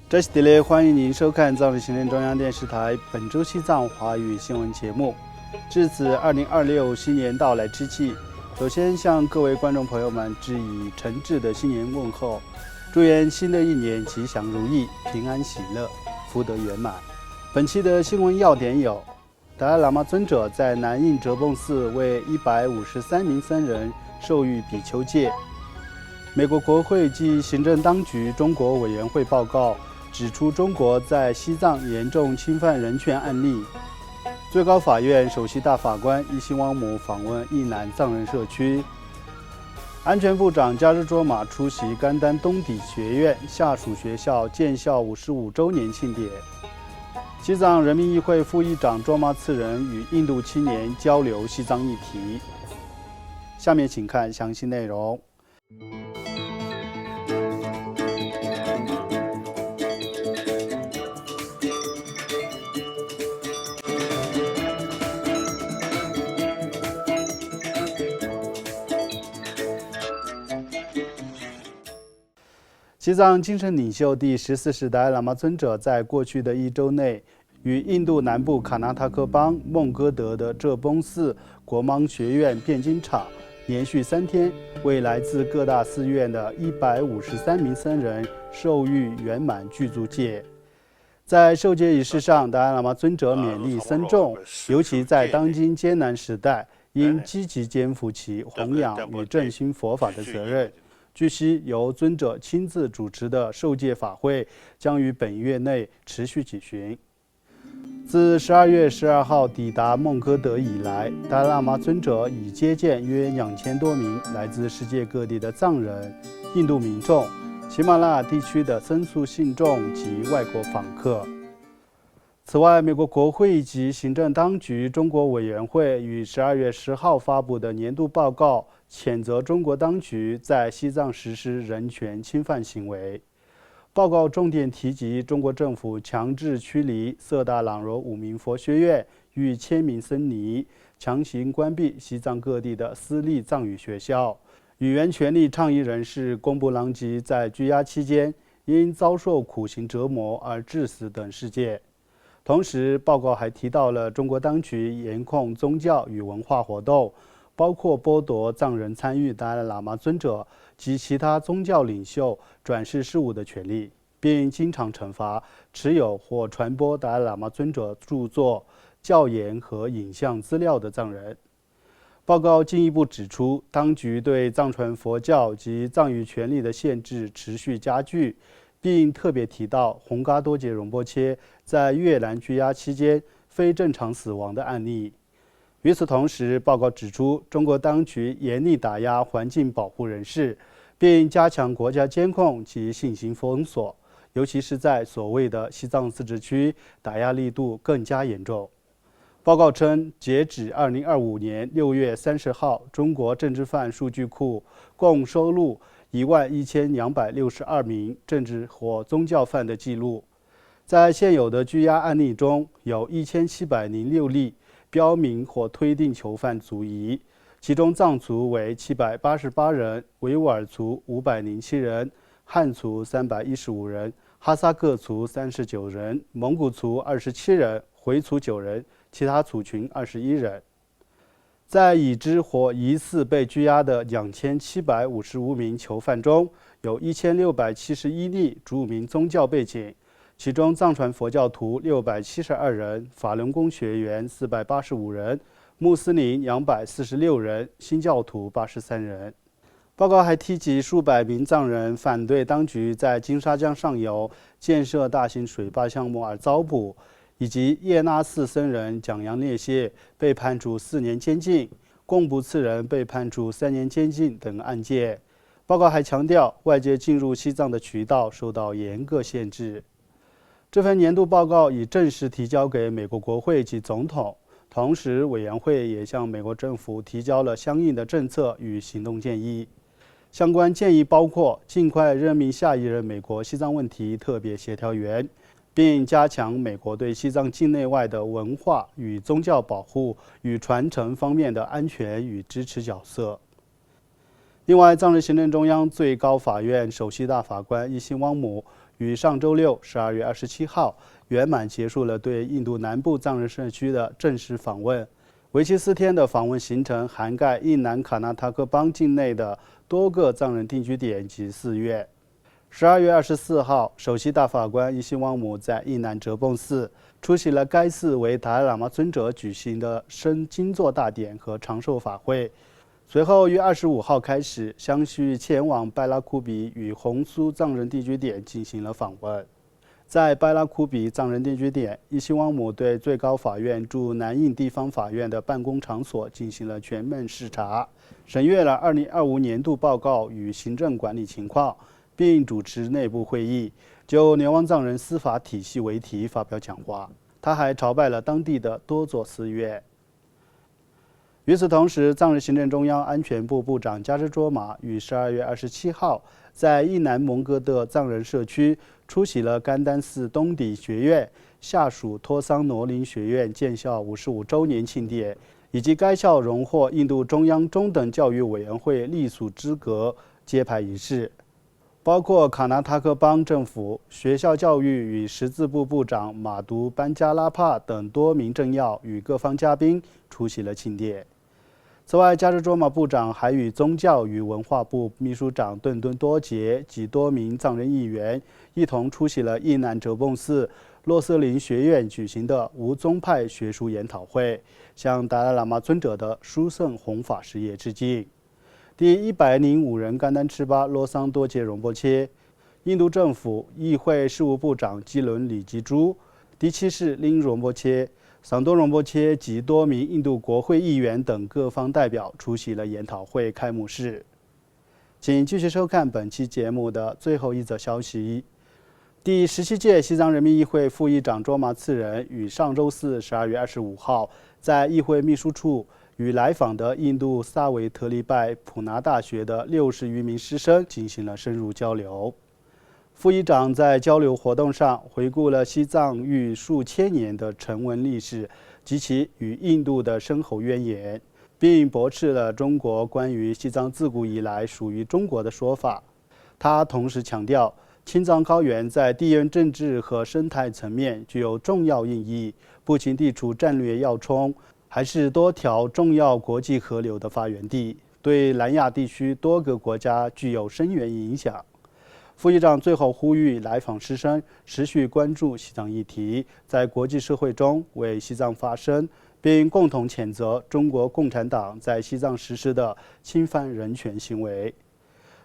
这是迪雷，欢迎您收看藏人行政中央电视台本周西藏华语新闻节目。至此2026新年到来之际，首先向各位观众朋友们致以诚挚的新年问候，祝愿新的一年吉祥如意、平安喜乐、福德圆满。本期的新闻要点有：达赖喇嘛尊者在南印哲蚌寺为153名僧人授予比丘戒；美国国会及行政当局中国委员会报告指出中国在西藏严重侵犯人权案例；最高法院首席大法官伊辛汪姆访问伊南藏人社区；安全部长加日卓玛出席甘丹东底学院下属学校建校55周年庆典；西藏人民议会副议长卓玛次仁与印度青年交流西藏议题。下面请看详细内容。西藏精神领袖第14世达赖喇嘛尊者在过去的一周内，与印度南部卡纳塔克邦孟哥德的哲蚌寺国芒学院辩经场连续3天，为来自各大寺院的153名僧人授予圆满具足戒。在授戒仪式上，达赖喇嘛尊者勉励僧众，尤其在当今艰难时代，应积极肩负起弘扬与振兴佛法的责任。据悉，由尊者亲自主持的授戒法会将于本月内持续举行。自12月12号抵达孟哥德以来，达赖喇嘛尊者已接见约2000多名来自世界各地的藏人、印度民众、喜马拉雅地区的僧俗信众及外国访客。此外，美国国会及行政当局中国委员会于12月10号发布的年度报告谴责中国当局在西藏实施人权侵犯行为。报告重点提及中国政府强制驱离色达朗柔五明佛学院逾1000名僧尼，强行关闭西藏各地的私立藏语学校，语言权利倡议人士贡布朗吉在拘押期间因遭受苦刑折磨而致死等事件。同时，报告还提到了中国当局严控宗教与文化活动，包括剥夺藏人参与达赖喇嘛尊者及其他宗教领袖转世事务的权利，并经常惩罚持有或传播达赖喇嘛尊者著作、教言和影像资料的藏人。报告进一步指出，当局对藏传佛教及藏语权利的限制持续加剧，并特别提到洪嘎多杰荣波切在越南拘押期间非正常死亡的案例。与此同时，报告指出，中国当局严厉打压环境保护人士，并加强国家监控及信息封锁，尤其是在所谓的西藏自治区，打压力度更加严重。报告称，截止2025年6月30号，中国政治犯数据库共收录11262名政治或宗教犯的记录。在现有的拘押案例中，有1706例标明或推定囚犯族裔，其中藏族为788人，维吾尔族507人，汉族315人，哈萨克族39人，蒙古族27人，回族9人，其他族群21人。在已知或疑似被拘押的2755名囚犯中，有1671例主名宗教背景，其中藏传佛教徒672人，法轮功学员485人，穆斯林246人，新教徒83人。报告还提及数百名藏人反对当局在金沙江上游建设大型水坝项目而遭捕，以及叶纳寺僧人蒋扬烈谢被判处4年监禁，贡布次仁被判处3年监禁等案件。报告还强调，外界进入西藏的渠道受到严格限制。这份年度报告已正式提交给美国国会及总统，同时委员会也向美国政府提交了相应的政策与行动建议。相关建议包括尽快任命下一任美国西藏问题特别协调员，并加强美国对西藏境内外的文化与宗教保护与传承方面的安全与支持角色。另外，藏人行政中央最高法院首席大法官伊辛汪姆于上周六12月27号圆满结束了对印度南部藏人社区的正式访问。为期4天的访问行程涵盖印南卡纳塔克邦境内的多个藏人定居点及寺院。12月24号，首席大法官伊西旺姆在印南哲蚌寺出席了该寺为达赖喇嘛尊者举行的升金座大典和长寿法会。随后于25号开始，相续前往拜拉库比与红苏藏人定居点进行了访问。在拜拉库比藏人定居点，伊西旺姆对最高法院驻南印地方法院的办公场所进行了全面视察，审阅了2025年度报告与行政管理情况，并主持内部会议，就流亡藏人司法体系为题发表讲话。他还朝拜了当地的多座寺院。与此同时，藏人行政中央安全部部长加芝卓玛于12月27号在印南蒙哥的藏人社区出席了甘丹寺东底学院下属托桑罗林学院建校55周年庆典，以及该校荣获印度中央中等教育委员会隶属资格揭牌仪式。包括卡纳塔克邦政府、学校教育与识字部部长马杜班加拉帕等多名政要与各方嘉宾出席了庆典。此外，加芝卓玛部长还与宗教与文化部秘书长顿顿多杰及多名藏人议员一同出席了印南哲蚌寺洛瑟林学院举行的无宗派学术研讨会，向达赖喇嘛尊者的殊胜弘法事业致敬。第105人甘丹赤巴罗桑多杰荣波切、印度政府议会事务部长基伦里吉珠、第7世林荣波切、桑多荣波切及多名印度国会议员等各方代表出席了研讨会开幕式。请继续收看本期节目的最后一则消息。第17届西藏人民议会副议长卓玛次仁于上周四12月25号在议会秘书处与来访的印度萨维特利拜普拿大学的60余名师生进行了深入交流。副议长在交流活动上回顾了西藏逾数千年的沉文历史及其与印度的深厚渊源，并驳斥了中国关于西藏自古以来属于中国的说法。他同时强调，青藏高原在地缘政治和生态层面具有重要意义，不仅地处战略要冲，还是多条重要国际河流的发源地，对南亚地区多个国家具有深远影响。副议长最后呼吁来访师生持续关注西藏议题，在国际社会中为西藏发声，并共同谴责中国共产党在西藏实施的侵犯人权行为。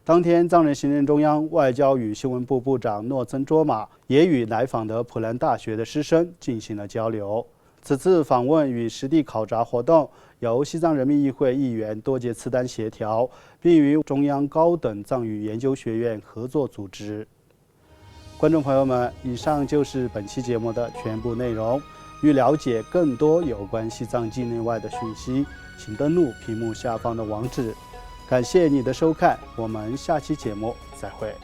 当天，藏人行政中央外交与新闻部部长诺曾卓玛也与来访的普兰大学的师生进行了交流。此次访问与实地考察活动由西藏人民议会议员多杰次丹协调，并与中央高等藏语研究学院合作组织。观众朋友们，以上就是本期节目的全部内容。欲了解更多有关西藏境内外的讯息，请登录屏幕下方的网址。感谢你的收看，我们下期节目再会。